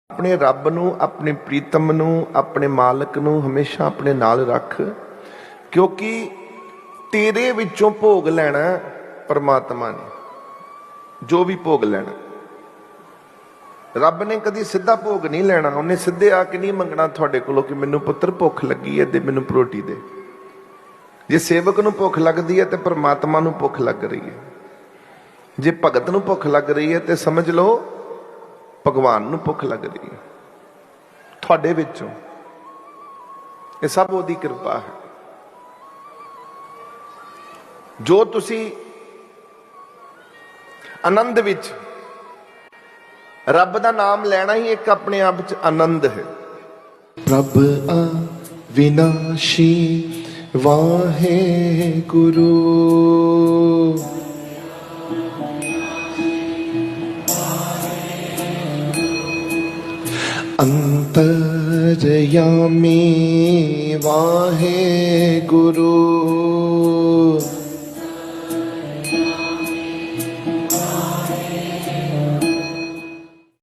अपने रब नूं, अपने प्रीतम नूं, अपने मालक नूं हमेशा अपने नाल रख, क्योंकि तेरे विचों भोग लैना परमात्मा ने। जो भी भोग लैना रब ने कदी सीधा भोग नहीं लेना। उन्हें सीधे आके नहीं मंगना थोड़े कोलों कि मैनू पुत्र भुख लगी है ते मैनू रोटी दे। जे सेवक नूं भुख लगती है तो परमात्मा नूं भुख लग रही है, जे भगत नूं भुख लग रही है तो समझ लो भगवान नूं भुख लग रही है। थोड़े विचों ये सब ओदी कृपा है। जो तुसी आनंद विच रब दा नाम लेना ही एक अपने आप च आनंद है। प्रभ अविनाशी वाहे गुरु, अंतर्यामी वाहे गुरु,